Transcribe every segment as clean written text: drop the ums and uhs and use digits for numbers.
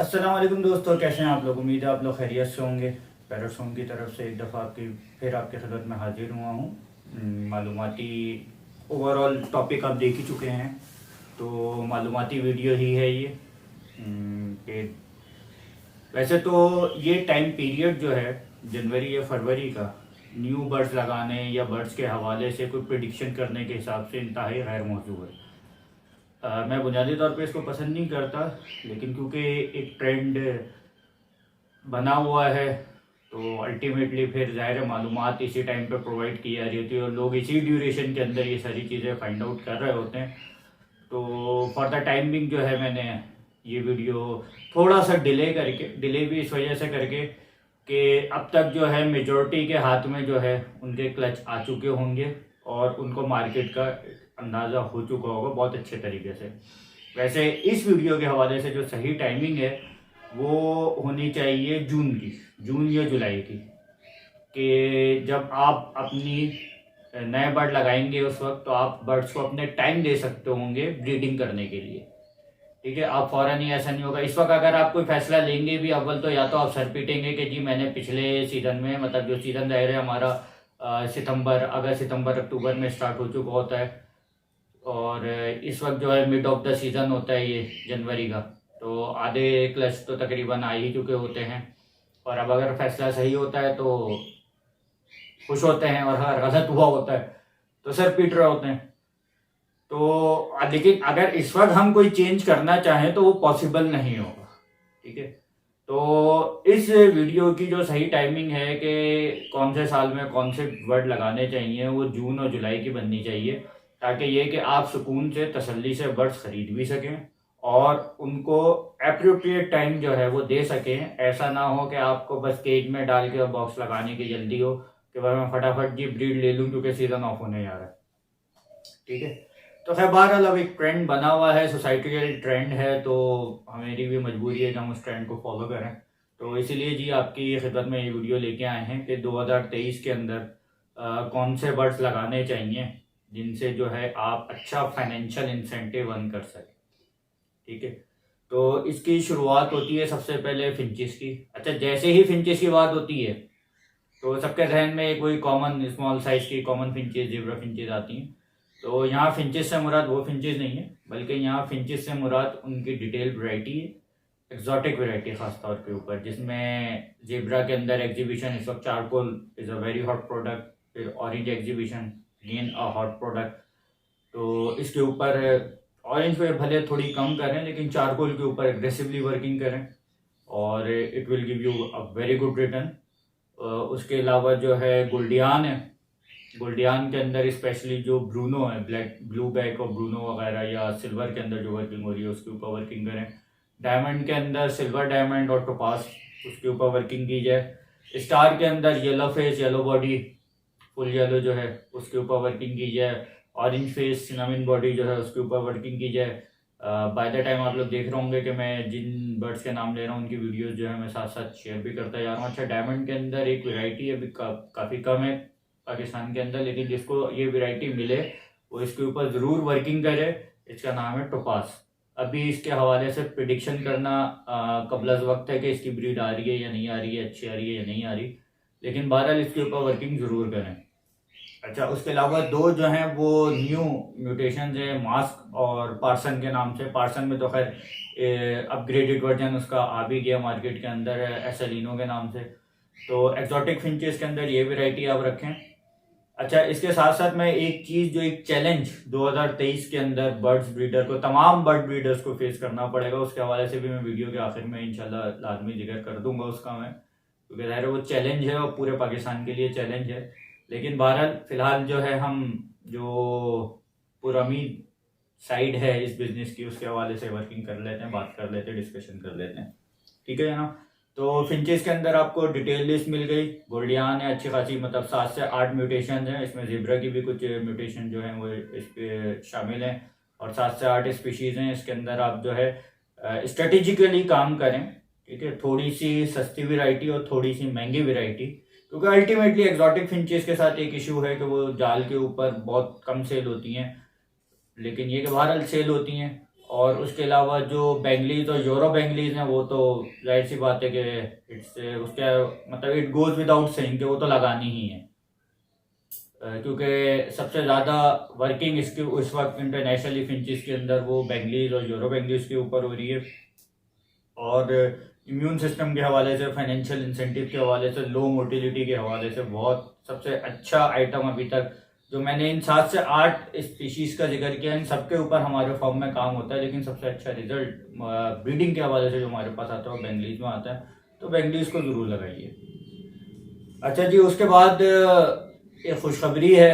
अस्सलाम वालेकुम दोस्तों, कैसे हैं आप लोग। उम्मीद है आप लोग खैरियत से होंगे। पैरट्स होम की तरफ से एक दफ़ा आपकी खिदमत में हाजिर हुआ हूँ। मालूमाती ओवरऑल टॉपिक आप देख ही चुके हैं, तो मालूमाती वीडियो ही है ये। कि वैसे तो ये टाइम पीरियड जो है जनवरी या फरवरी का, न्यू बर्ड्स लगाने या बर्ड्स के हवाले से कोई प्रिडिक्शन करने के हिसाब से इंतहाई गैर मौजू है। मैं बुनियादी तौर पे इसको पसंद नहीं करता, लेकिन क्योंकि एक ट्रेंड बना हुआ है तो अल्टीमेटली फिर ज़ाहिर है मालूमात इसी टाइम पे प्रोवाइड की जा रही होती है और लोग इसी ड्यूरेशन के अंदर ये सारी चीज़ें फाइंड आउट कर रहे होते हैं। तो फॉर द टाइम बिंग जो है मैंने ये वीडियो थोड़ा सा डिले भी इस वजह से करके कि अब तक जो है मेजॉरिटी के हाथ में जो है उनके क्लच आ चुके होंगे और उनको मार्केट का अंदाज़ा हो चुका होगा बहुत अच्छे तरीके से। वैसे इस वीडियो के हवाले से जो सही टाइमिंग है वो होनी चाहिए जून या जुलाई की, कि जब आप अपनी नए बर्ड लगाएंगे उस वक्त तो आप बर्ड्स को अपने टाइम दे सकते होंगे ब्रीडिंग करने के लिए। ठीक है, आप फौरन ही ऐसा नहीं होगा। इस वक्त अगर आप कोई फैसला लेंगे भी, अव्वल तो या तो आप सर पीटेंगे कि जी मैंने पिछले सीज़न में, मतलब जो सीज़न जाहिर है हमारा सितंबर अक्टूबर में स्टार्ट हो चुका होता है और इस वक्त जो है मिड ऑफ द सीज़न होता है ये जनवरी का, तो आधे क्लच तो तकरीबन आ ही चुके होते हैं। और अब अगर फैसला सही होता है तो खुश होते हैं और अगर गलत हुआ होता है तो सर पीट रहे होते हैं। तो लेकिन अगर इस वक्त हम कोई चेंज करना चाहें तो वो पॉसिबल नहीं होगा। ठीक है, तो इस वीडियो की जो सही टाइमिंग है कि कौन से साल में कौन से वर्ड लगाने चाहिए वो जून और जुलाई की बननी चाहिए, ताकि ये कि आप सुकून से तसल्ली से वर्ड्स खरीद भी सकें और उनको अप्रोप्रिएट टाइम जो है वो दे सकें। ऐसा ना हो कि आपको बस केज में डाल के बॉक्स लगाने की जल्दी हो कि भाई मैं फटाफट जी ब्रीड ले लूँ क्योंकि सीज़न ऑफ होने जा रहा है। ठीक है, तो खैर बहरहाल अब एक ट्रेंड बना हुआ है, सोसाइटिकल ट्रेंड है, तो हमारी भी मजबूरी है कि हम उस ट्रेंड को फॉलो करें। तो इसीलिए जी आपकी खिदमत में ये वीडियो लेके आए हैं कि 2023 के अंदर कौन से बर्ड्स लगाने चाहिए जिनसे जो है आप अच्छा फाइनेंशियल इंसेंटिव अर्न कर सकें। ठीक है, तो इसकी शुरुआत होती है सबसे पहले फिंचिस की। अच्छा, जैसे ही फिंचिस की बात होती है तो सबके जहन में कोई कॉमन स्मॉल साइज की कॉमन फिंचेस, जेब्रा फिंचेस आती हैं। तो यहाँ फिंचेस से मुराद वो फिंचेस नहीं है, बल्कि यहाँ फिंचेस से मुराद उनकी डिटेल वैरायटी है, एक्जॉटिक वैरायटी खास तौर के ऊपर, जिसमें जेब्रा के अंदर एग्जीबिशन इस वक्त charcoal is a very hot product, फिर orange exhibition again a hot product. तो इसके ऊपर ऑरेंज पे भले थोड़ी कम करें लेकिन चारकोल के ऊपर एग्रेसिवली वर्किंग करें और it will give you a very good return. उसके अलावा जो है गोल्डियान है, गोल्डियान के अंदर स्पेशली जो ब्रूनो है, ब्लैक ब्लू बैक और ब्रूनो वगैरह, या सिल्वर के अंदर जो वर्किंग हो रही है उसके ऊपर वर्किंग करें। डायमंड के अंदर सिल्वर डायमंड और टोपास, उसके ऊपर वर्किंग की जाए। स्टार के अंदर yellow face, yellow body, full yellow जो है उसके ऊपर वर्किंग की जाए। ऑरेंज फेस, सिनामिन बॉडी जो है उसके ऊपर वर्किंग की जाए। बाय द टाइम आप लोग देख रहे होंगे कि मैं जिन बर्ड्स के नाम ले रहा हूँ उनकी वीडियोस जो है मैं साथ साथ शेयर भी करता जा रहा हूँ। अच्छा, डायमंड के अंदर एक वैरायटी अभी काफ़ी कम है पाकिस्तान के अंदर, लेकिन जिसको ये वैरायटी मिले वो इसके ऊपर ज़रूर वर्किंग करे। इसका नाम है टोपास। अभी इसके हवाले से प्रिडिक्शन करना कबल वक्त है कि इसकी ब्रीड आ रही है या नहीं आ रही है, अच्छी आ रही है या नहीं आ रही, लेकिन बहरहाल इसके ऊपर वर्किंग ज़रूर करें। अच्छा, उसके अलावा दो जो हैं वो न्यू म्यूटेशन है, मास्क और पार्सन के नाम से। पार्सन में तो खैर अपग्रेडेड वर्जन उसका आ भी गया मार्केट के अंदर एसेलिनो के नाम से। तो एक्जॉटिक फिंचेस के अंदर ये वैरायटी आप रखें। अच्छा, इसके साथ साथ मैं एक चीज़, जो एक चैलेंज 2023 के अंदर बर्ड्स ब्रीडर को, तमाम बर्ड ब्रीडर्स को फेस करना पड़ेगा, उसके हवाले से भी मैं वीडियो के आखिर में इंशाल्लाह लाजमी जिक्र कर दूंगा उसका मैं, क्योंकि ज़ाहिर है वो चैलेंज है और पूरे पाकिस्तान के लिए चैलेंज है। लेकिन बहरहाल फ़िलहाल जो है हम जो पुरामीद साइड है इस बिज़नेस की उसके हवाले से वर्किंग कर लेते हैं, बात कर लेते हैं, डिस्कशन कर लेते हैं। ठीक है ना। तो फिंचेस के अंदर आपको डिटेल लिस्ट मिल गई। गोल्डियान है अच्छी खासी, मतलब 7 से 8 म्यूटेशन हैं, इसमें ज़ेब्रा की भी कुछ म्यूटेशन जो हैं वो इस पे शामिल हैं और 7 से 8 स्पीशीज़ हैं। इसके अंदर आप जो है स्ट्रेटेजिकली काम करें। ठीक है, थोड़ी सी सस्ती वैरायटी और थोड़ी सी महंगी वैरायटी, क्योंकि अल्टीमेटली एक्जॉटिक फिंचेस के साथ एक इशू है कि वो जाल के ऊपर बहुत कम सेल होती हैं, लेकिन ये कि बहरहाल सेल होती हैं और उसके अलावा जो बेंगलीज और यूरो बेंगलीज हैं वो तो जाहिर सी बात है कि इट्स उसके मतलब इट गोज विदाउट सेइंग कि वो तो लगानी ही है, क्योंकि सबसे ज़्यादा वर्किंग इसकी उस वक्त इंटरनेशनली फिंचेस के अंदर वो बेंगलीज और यूरो बेंगलीज के ऊपर हो रही है। और इम्यून सिस्टम के हवाले से, फाइनेंशियल इंसेंटिव के हवाले से, लो मोटिलिटी के हवाले से बहुत सबसे अच्छा आइटम अभी तक जो मैंने इन 7 से 8 स्पीशीज़ का जिक्र किया, इन सबके ऊपर हमारे फॉर्म में काम होता है, लेकिन सबसे अच्छा रिजल्ट ब्रीडिंग के हवाले से जो हमारे पास आता है वो बेंगलीज में आता है, तो बेंगलीज को ज़रूर लगाइए। अच्छा जी, उसके बाद एक खुशखबरी है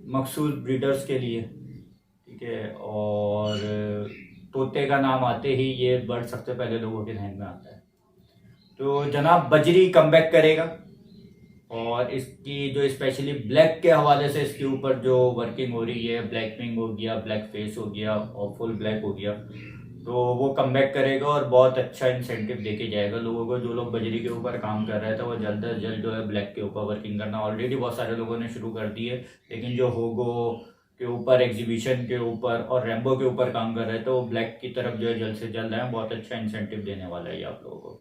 मखसूस ब्रीडर्स के लिए, ठीक है। और तोते का नाम आते ही ये बर्ड सबसे पहले लोगों के ध्यान में आता है। तो जनाब बजरी कमबैक करेगा, और इसकी जो स्पेशली ब्लैक के हवाले से इसके ऊपर जो वर्किंग हो रही है, ब्लैक विंग हो गया, ब्लैक फेस हो गया और फुल ब्लैक हो गया, तो वो कमबैक करेगा और बहुत अच्छा इंसेंटिव देके जाएगा लोगों को। जो लोग बजरी के ऊपर काम कर रहे थे वो जल्द अज जल्द जो है ब्लैक के ऊपर वर्किंग करना ऑलरेडी बहुत सारे लोगों ने शुरू कर दी है, लेकिन जो होगो के ऊपर, एग्जीबिशन के ऊपर और रैम्बो के ऊपर काम कर रहे थे वो ब्लैक की तरफ जो है जल्द से जल्द आए। बहुत अच्छा इंसेंटिव देने वाला है ये आप लोगों को।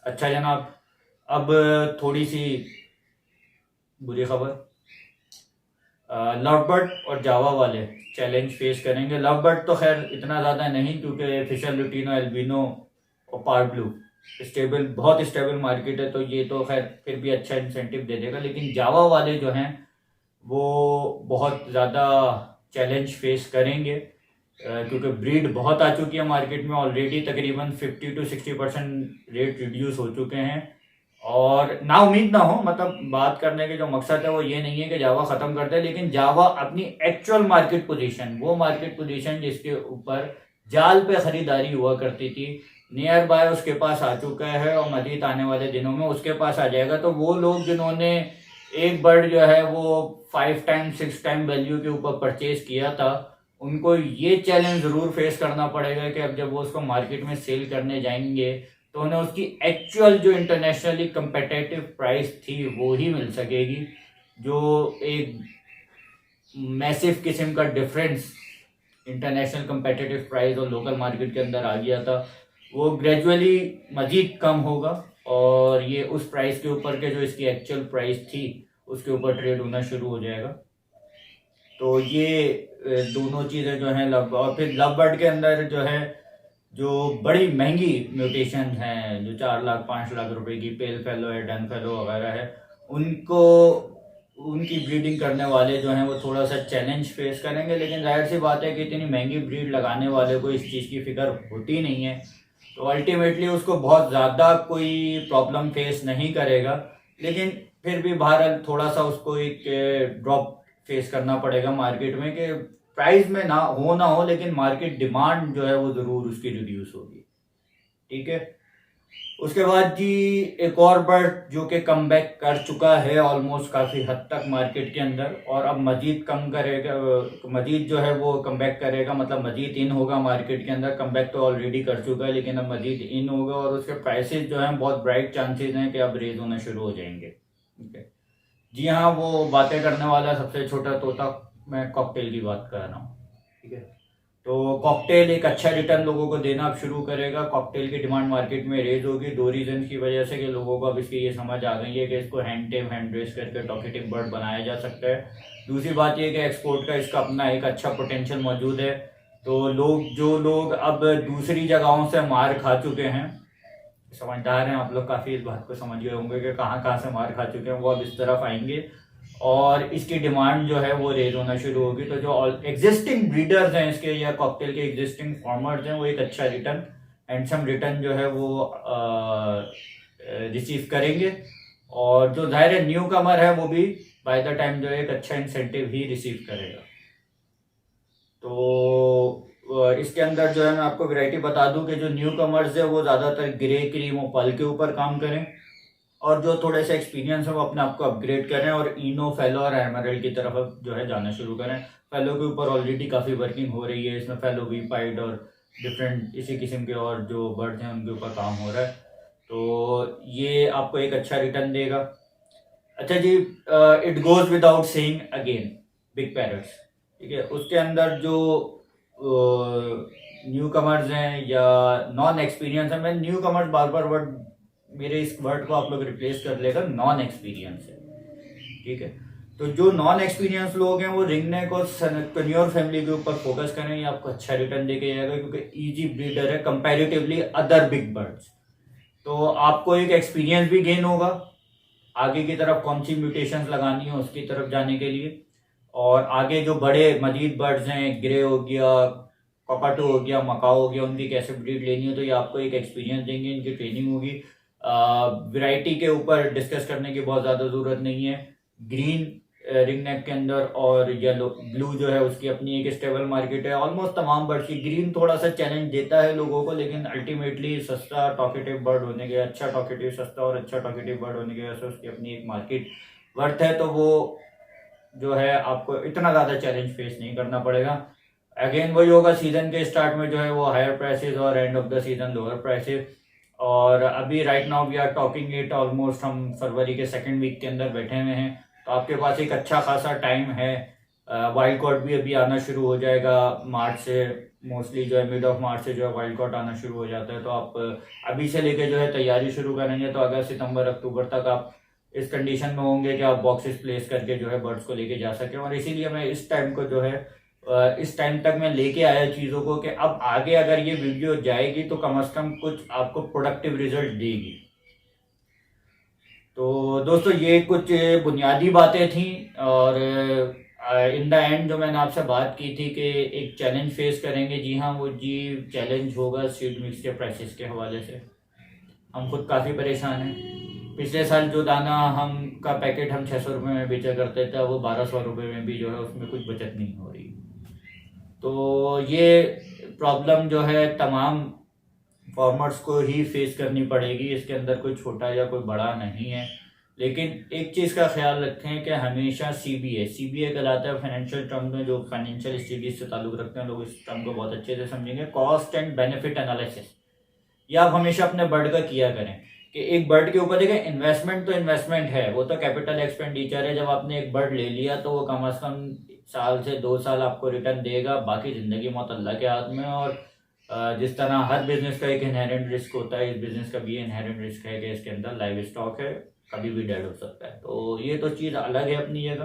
अच्छा जनाब, अब थोड़ी सी बुरी खबर, लव बर्ड और जावा वाले चैलेंज फेस करेंगे। लव बर्ड तो खैर इतना ज़्यादा नहीं, क्योंकि फिशर लुटिनो, एल्बिनो और पार ब्लू स्टेबल, बहुत स्टेबल मार्केट है, तो ये तो खैर फिर भी अच्छा इंसेंटिव दे देगा। लेकिन जावा वाले जो हैं वो बहुत ज़्यादा चैलेंज फेस करेंगे, क्योंकि ब्रीड बहुत आ चुकी है मार्केट में ऑलरेडी, तकरीबन 50 to 60% रेट रिड्यूस हो चुके हैं। और ना उम्मीद ना हो, मतलब बात करने के जो मकसद है वो ये नहीं है कि जावा ख़त्म कर दे, लेकिन जावा अपनी एक्चुअल मार्केट पोजीशन, वो मार्केट पोजीशन जिसके ऊपर जाल पे ख़रीदारी हुआ करती थी, नियर बाय उसके पास आ चुका है और मज़ीद आने वाले दिनों में उसके पास आ जाएगा। तो वो लोग जिन्होंने एक बर्ड जो है वो 5 टाइम 6 टाइम वैल्यू के ऊपर परचेज किया था, उनको ये चैलेंज ज़रूर फेस करना पड़ेगा कि अब जब वो उसको मार्केट में सेल करने जाएंगे तो उन्हें उसकी एक्चुअल जो इंटरनेशनली कंपेटेटिव प्राइस थी वो ही मिल सकेगी। जो एक मैसिव किस्म का डिफरेंस इंटरनेशनल कंपेटेटिव प्राइस और लोकल मार्केट के अंदर आ गया था, वो ग्रेजुअली मजीद कम होगा और ये उस प्राइस के ऊपर के जो इसकी एक्चुअल प्राइस थी उसके ऊपर ट्रेड होना शुरू हो जाएगा। तो ये दोनों चीज़ें जो हैं लव, और फिर लव बर्ड के अंदर जो है जो बड़ी महंगी म्यूटेशन हैं, जो 4 लाख 5 लाख रुपए की पेल फेलो है, डन फेलो वगैरह है, उनको उनकी ब्रीडिंग करने वाले जो हैं वो थोड़ा सा चैलेंज फेस करेंगे। लेकिन जाहिर सी बात है कि इतनी महंगी ब्रीड लगाने वाले को इस चीज़ की फिक्र होती नहीं है, तो अल्टीमेटली उसको बहुत ज़्यादा कोई प्रॉब्लम फेस नहीं करेगा। लेकिन फिर भी बहरहाल थोड़ा सा उसको एक ड्रॉप फेस करना पड़ेगा मार्केट में, कि प्राइस में ना हो लेकिन मार्केट डिमांड जो है वो ज़रूर उसकी रिड्यूस होगी, ठीक है। उसके बाद जी एक और बर्ड जो कि कमबैक कर चुका है ऑलमोस्ट काफ़ी हद तक मार्केट के अंदर, और अब मजीद कम करेगा, मजीद जो है वो कमबैक करेगा, मतलब मजीद इन होगा मार्केट के अंदर। कमबैक तो ऑलरेडी कर चुका है लेकिन अब मजीद इन होगा, और उसके प्राइसेस जो हैं बहुत ब्राइट चांसेस हैं कि अब रेज होना शुरू हो जाएंगे, ठीक है। जी हाँ, वो बातें करने वाला सबसे छोटा तोता, मैं कॉकटेल की बात कर रहा हूँ, ठीक है। तो कॉकटेल एक अच्छा रिटर्न लोगों को देना अब शुरू करेगा। कॉकटेल की डिमांड मार्केट में रेज होगी 2 रीज़न की वजह से, कि लोगों को अब इसकी ये समझ आ गई है कि इसको हैंड टेम, हैंड रेस करके टॉकेटिव बर्ड बनाया जा सकता है। दूसरी बात ये कि एक्सपोर्ट का इसका अपना एक अच्छा पोटेंशियल मौजूद है। तो जो लोग अब दूसरी जगहों से मार खा चुके हैं, समझदार हैं आप लोग, काफ़ी इस बात को समझ गए होंगे कि कहाँ कहाँ से मार खा चुके हैं, वो अब इस तरफ आएंगे और इसकी डिमांड जो है वो रेज होना शुरू होगी। तो जो एग्जिस्टिंग ब्रीडर्स हैं इसके, या कॉकटेल के एग्जिस्टिंग फार्मर्स हैं, वो एक अच्छा रिटर्न, हैंडसम रिटर्न जो है वो रिसीव करेंगे। और जो ज़ाहिर न्यू कमर है वो भी बाय द टाइम जो है एक अच्छा इंसेंटिव ही रिसीव करेगा। तो इसके अंदर जो है मैं आपको वैरायटी बता दूं कि जो न्यू कमर्स है वो ज़्यादातर ग्रे, क्रीम और पल के ऊपर काम करें, और जो थोड़े से एक्सपीरियंस है वो अपने आप को अपग्रेड करें और इनो, फेलो और एमरल्ड की तरफ जो है जाना शुरू करें। फेलो के ऊपर ऑलरेडी काफ़ी वर्किंग हो रही है, इसमें फेलो, वीपाइड और डिफरेंट इसी किस्म के और जो बर्ड्स हैं उनके ऊपर काम हो रहा है। तो ये आपको एक अच्छा रिटर्न देगा। अच्छा जी, it goes without saying again, big parrots, ठीक है। उसके अंदर जो न्यू कमर्स हैं या नॉन एक्सपीरियंस है, मैं न्यू कमर्स बार बार वर्ड, मेरे इस वर्ड को आप लोग रिप्लेस कर लेगा नॉन एक्सपीरियंस है, ठीक है। तो जो नॉन एक्सपीरियंस लोग हैं वो रिंगनेक और कन्योर फैमिली के ऊपर फोकस करें, ये आपको अच्छा रिटर्न देके जाएगा क्योंकि इजी ब्रीडर है कंपैरेटिवली अदर बिग बर्ड्स। तो आपको एक एक्सपीरियंस भी गेन होगा आगे की तरफ कौन सी म्यूटेशंस लगानी है उसकी तरफ जाने के लिए, और आगे जो बड़े मजीद बर्ड्स हैं, ग्रे हो गया, कॉकाटो हो गया, मकाओ हो गया, उनकी कैसे ब्रीड लेनी है, तो ये आपको एक एक्सपीरियंस देंगे, इनकी ट्रेनिंग होगी। वैरायटी के ऊपर डिस्कस करने की बहुत ज़्यादा ज़रूरत नहीं है। ग्रीन रिंगनेक के अंदर और येलो ब्लू जो है उसकी अपनी एक स्टेबल मार्केट है ऑलमोस्ट तमाम बर्ड्स की। ग्रीन थोड़ा सा चैलेंज देता है लोगों को, लेकिन अल्टीमेटली सस्ता टॉकेटिव बर्ड होने के, अच्छा टॉकेटिव सस्ता और अच्छा टॉकेटिव बर्ड होने की वजह से उसकी अपनी एक मार्केट वर्थ है, तो वो जो है आपको इतना ज़्यादा चैलेंज फेस नहीं करना पड़ेगा। अगेन वही होगा, सीजन के स्टार्ट में जो है वो हायर प्राइसेस और end of the season lower prices. और अभी right now we are talking it almost हम फरवरी के सेकेंड वीक के अंदर बैठे हुए हैं, तो आपके पास एक अच्छा खासा टाइम है। वाइल्ड कॉट भी अभी आना शुरू हो जाएगा मार्च से, मोस्टली जो है मिड ऑफ मार्च से जो है वाइल्ड कॉट आना शुरू हो जाता है, तो आप अभी से लेके जो है तैयारी शुरू करेंगे तो अगस्त सितंबर अक्टूबर तक आप इस कंडीशन में होंगे कि आप बॉक्सेस प्लेस करके जो है बर्ड्स को लेके जा सकें। और इसीलिए मैं इस टाइम को जो है इस टाइम तक मैं लेके आया चीज़ों को कि अब आगे अगर ये वीडियो जाएगी तो कम से कम कुछ आपको प्रोडक्टिव रिजल्ट देगी। तो दोस्तों ये कुछ बुनियादी बातें थी, और इन द एंड जो मैंने आपसे बात की थी कि एक चैलेंज फेस करेंगे, जी हाँ वो जी चैलेंज होगा सीड मिक्स के प्राइसेस के हवाले से। हम खुद काफ़ी परेशान हैं। पिछले साल जो दाना हम का पैकेट हम 600 रुपये में बेचा करते थे, वो 1200 रुपये में भी जो है उसमें कुछ बचत नहीं हो रही। तो ये प्रॉब्लम जो है तमाम फार्मर्स को ही फेस करनी पड़ेगी, इसके अंदर कोई छोटा या कोई बड़ा नहीं है। लेकिन एक चीज़ का ख्याल रखें कि हमेशा सीबीए कहलाता है फाइनेंशियल टर्म में, जो फाइनेंशियल स्टडीज से ताल्लुक़ रखते हैं लोग इस टर्म को बहुत अच्छे से समझेंगे, कॉस्ट एंड बेनिफिट एनालिसिस। ये आप हमेशा अपने बर्ड का किया करें कि एक बर्ड के ऊपर देखें, इन्वेस्टमेंट तो इन्वेस्टमेंट है, वो तो कैपिटल एक्सपेंडिचर है। जब आपने एक बर्ड ले लिया तो वो कम से कम साल से 2 साल आपको रिटर्न देगा, बाकी ज़िंदगी मौत अल्लाह के हाथ में। और जिस तरह हर बिजनेस का एक इनहेरेंट रिस्क होता है, इस बिजनेस का भी इनहेरेंट रिस्क है कि इसके अंदर लाइव स्टॉक है, कभी भी डेड हो सकता है। तो ये तो चीज़ अलग है अपनी जगह,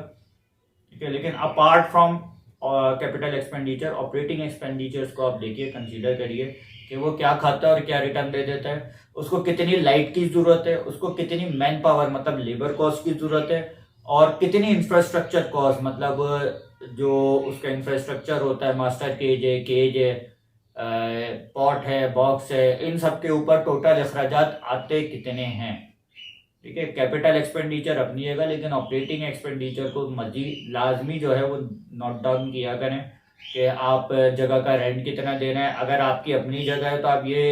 ठीक है। लेकिन apart from capital expenditure, operating expenditures को आप देखिए, कंसीडर करिए कि वो क्या खाता है और क्या रिटर्न दे देता है, उसको कितनी लाइट की ज़रूरत है, उसको कितनी मैन पावर मतलब लेबर कॉस्ट की ज़रूरत है, और कितनी इंफ्रास्ट्रक्चर कॉस्ट मतलब जो उसका इंफ्रास्ट्रक्चर होता है, मास्टर केज है, पॉट है, बॉक्स है, इन सब के ऊपर टोटल अखराजात आते कितने हैं, ठीक है। कैपिटल एक्सपेंडिचर अपनी जगह, लेकिन ऑपरेटिंग एक्सपेंडिचर को मजीद लाजमी जो है वो नोट डाउन किया करें कि आप जगह का रेंट कितना दे रहे हैं। अगर आपकी अपनी जगह है तो आप ये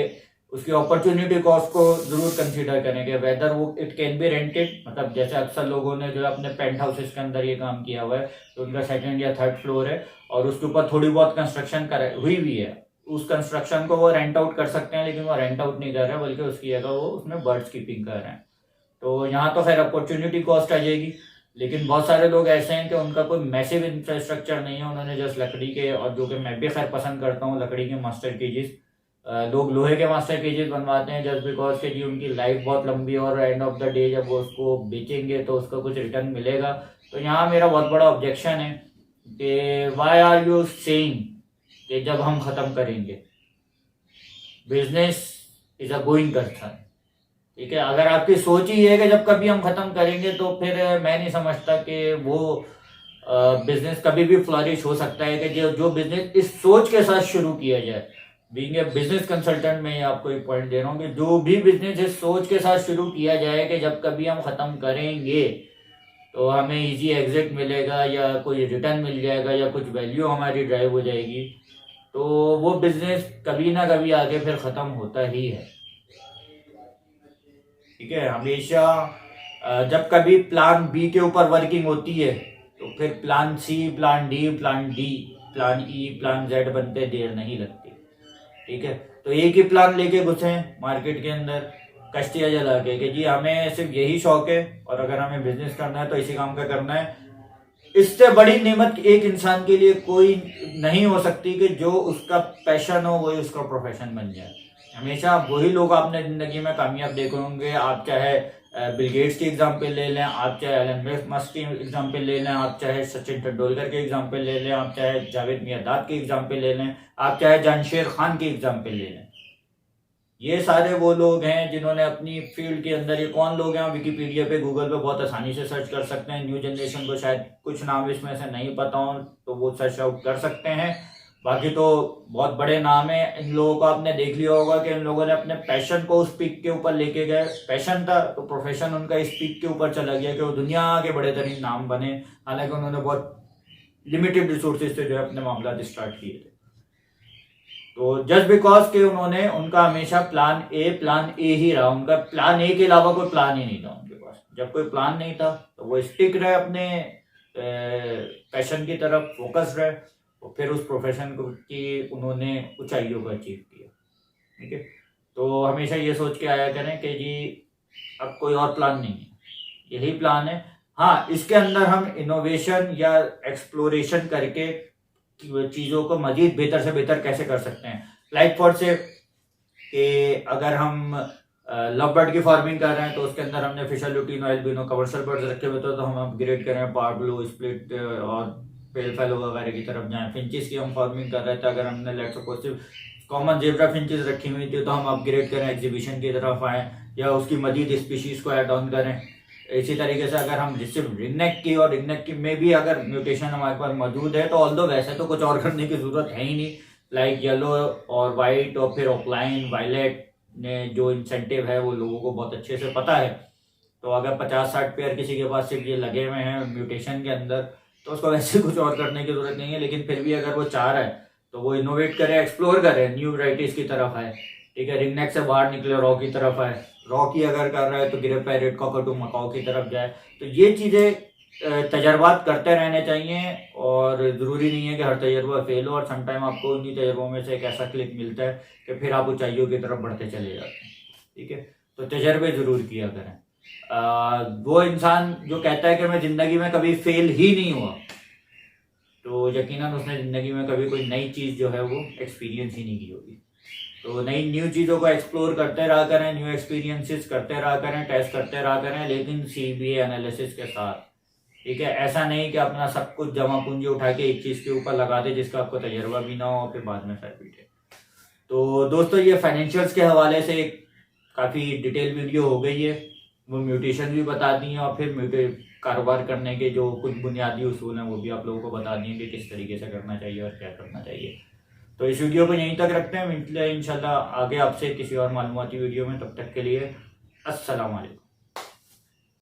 उसकी अपॉर्चुनिटी कॉस्ट को ज़रूर कंसीडर करें कि वेदर वो इट कैन बी रेंटेड, मतलब जैसे अक्सर लोगों ने जो है अपने पेंट हाउसेस के अंदर ये काम किया हुआ है, तो उनका सेकंड या थर्ड फ्लोर है और उसके ऊपर थोड़ी बहुत कंस्ट्रक्शन हुई भी है, उस कंस्ट्रक्शन को वो रेंट आउट कर सकते हैं, लेकिन वो रेंट आउट नहीं कर रहे हैं, बल्कि उसकी जगह वो उसमें बर्ड्स कीपिंग कर रहे हैं। तो यहाँ तो खैर अपॉर्चुनिटी कॉस्ट आ जाएगी, लेकिन बहुत सारे लोग ऐसे हैं कि उनका कोई मैसिव इंफ्रास्ट्रक्चर नहीं है, उन्होंने जस्ट लकड़ी के, और जो कि मैं भी खैर पसंद करता हूँ, लकड़ी के मास्टर केजेस, लोग लोहे के मास्टर केजेस बनवाते हैं जस्ट बिकॉज के जी उनकी लाइफ बहुत लंबी है और एंड ऑफ द डे जब वो उसको बेचेंगे तो उसका कुछ रिटर्न मिलेगा। तो यहाँ मेरा बहुत बड़ा ऑब्जेक्शन है कि वाई आर यू सेइंग कि जब हम ख़त्म करेंगे, business is a going concern, ठीक है। अगर आपकी सोच ही है कि जब कभी हम ख़त्म करेंगे, तो फिर मैं नहीं समझता कि वो बिजनेस कभी भी फ्लरिश हो सकता है कि जो बिजनेस इस सोच के साथ शुरू किया जाए। बीइंग ए बिजनेस कंसल्टेंट मैं आपको एक पॉइंट दे रहा हूँ कि जो भी बिजनेस इस सोच के साथ शुरू किया जाए कि जब कभी हम ख़त्म करेंगे तो हमें इजी एग्जिट मिलेगा या कोई रिटर्न मिल जाएगा या कुछ वैल्यू हमारी ड्राइव हो जाएगी, तो वो बिजनेस कभी ना कभी आगे फिर ख़त्म होता ही है, ठीक है। हमेशा जब कभी प्लान बी के ऊपर वर्किंग होती है तो फिर plan C, plan D, plan D, plan E, plan Z बनते देर नहीं लगती, ठीक है। तो एक ही प्लान लेके घुसे मार्केट के अंदर कश्तियाँ जला के कि जी हमें सिर्फ यही शौक है और अगर हमें बिजनेस करना है तो इसी काम का करना है, इससे बड़ी नेमत एक इंसान के लिए कोई नहीं हो सकती कि जो उसका पैशन हो वही उसका प्रोफेशन बन जाए। हमेशा वही लोग आपने जिंदगी में कामयाब देखे होंगे। आप चाहे बिल गेट्स की एग्जाम्पल ले लें, आप चाहे एलन मस्क की एग्जाम्पल ले लें, आप चाहे सचिन तेंदुलकर की एग्जाम्पल ले लें, आप चाहे जावेद मियांदाद की एग्जाम्पल ले लें, आप चाहे जानशेर खान की एग्जाम्पल ले लें। ये सारे वो लोग हैं जिन्होंने अपनी फील्ड के अंदर, ये कौन लोग हैं विकिपीडिया पे गूगल पे बहुत आसानी से सर्च कर सकते हैं। न्यू जनरेशन को शायद कुछ नाम इसमें से नहीं पता हो तो वो सर्च आउट कर सकते हैं। बाकी तो बहुत बड़े नाम है। इन लोगों को आपने देख लिया होगा कि इन लोगों ने अपने पैशन को उस पीक के ऊपर लेके गए। पैशन था तो प्रोफेशन उनका इस पीक के ऊपर चला गया कि वो दुनिया के बड़े तरीन नाम बने। हालांकि उन्होंने बहुत लिमिटेड रिसोर्सेज से जो है अपने मामला स्टार्ट किए थे। तो जस्ट बिकॉज के उन्होंने, उनका हमेशा प्लान ए ही रहा। उनका प्लान ए के अलावा कोई प्लान ही नहीं था उनके पास। जब कोई प्लान नहीं था तो वो स्टिक रहे अपने पैशन की तरफ, फोकस रहे, और फिर उस प्रोफेशन को की उन्होंने ऊंचाइयों को अचीव किया। ठीक है, तो हमेशा ये सोच के आया करें कि जी अब कोई और प्लान नहीं है, यही प्लान है। हाँ, इसके अंदर हम इनोवेशन या एक्सप्लोरेशन करके चीज़ों को मजीद बेहतर से बेहतर कैसे कर सकते हैं। लाइक फॉर से कि अगर हम लव बर्ड की फार्मिंग कर रहे हैं तो उसके अंदर हमने Fischer, lutino, albino, commercial birds रखे हुए तो हम अपग्रेड करें पार्बलो, स्प्लिट और पेल फेलो वगैरह की तरफ जाएं। फिंचिस की हम फार्मिंग कर रहे थे, अगर हमने लेट्स सपोज सिर्फ कॉमन जेब्रा फिंचिस रखी हुई थी तो हम अपग्रेड करें, एग्जीबिशन की तरफ आएँ या उसकी मजीद स्पीशीज़ को ऐड ऑन करें। इसी तरीके से अगर हम सिर्फ रिंगनेक की, और रिंगनेक की में भी अगर म्यूटेशन हमारे पास मौजूद है तो ऑल्दो वैसे तो कुछ और करने की जरूरत है ही नहीं। लाइक येलो और वाइट और फिर ऑफलाइन वायलेट ने जो इंसेंटिव है वो लोगों को बहुत अच्छे से पता है। तो अगर 50-60 पेयर किसी के पास सिर्फ ये लगे हुए हैं म्यूटेशन के अंदर तो उसको वैसे कुछ और करने की जरूरत नहीं है। लेकिन फिर भी अगर वो चाह रहा है तो वो इनोवेट करे, एक्सप्लोर करे, न्यू वैराइटीज की तरफ आए। ठीक है, रिंगनेक से बाहर निकले, रॉ की तरफ आए। रॉ की अगर कर रहा है तो ग्रे पैरेट, कॉकटू, मकाओ की तरफ जाए। तो ये चीज़ें तजर्बात करते रहने चाहिए, और ज़रूरी नहीं है कि हर तजर्बा फेल हो। और समटाइम आपको उन्हीं तजर्बों में से एक ऐसा क्लिक मिलता है कि फिर आप ऊंचाइयों की तरफ बढ़ते चले जाते हैं। ठीक है, तो तजर्बे ज़रूर किया करें। वो इंसान जो कहता है कि मैं ज़िंदगी में कभी फेल ही नहीं हुआ, तो यकीनन उसने ज़िंदगी में कभी कोई नई चीज़ जो है वो एक्सपीरियंस ही नहीं की होगी। तो नई न्यू चीज़ों को एक्सप्लोर करते रहा करें, न्यू एक्सपीरियंसेस करते रहा करें, टेस्ट करते रहा करें, लेकिन CBA एनालिसिस के साथ। ठीक है, ऐसा नहीं कि अपना सब कुछ जमा पूंजी उठा के एक चीज़ के ऊपर लगा दे जिसका आपको तजर्बा भी ना हो और फिर बाद में सर पीटे। तो दोस्तों, ये फाइनेंशियल्स के हवाले से काफ़ी डिटेल वीडियो हो गई है। वो म्यूटेशन भी बता दी है और फिर कारोबार करने के जो कुछ बुनियादी उसूल हैं वो भी आप लोगों को बता दिए कि किस तरीके से करना चाहिए और क्या करना चाहिए। तो इस वीडियो को यहीं तक रखते हैं, इंशाल्लाह आगे आपसे किसी और मालूमाती वीडियो में। तब तक के लिए अस्सलाम वालेकुम।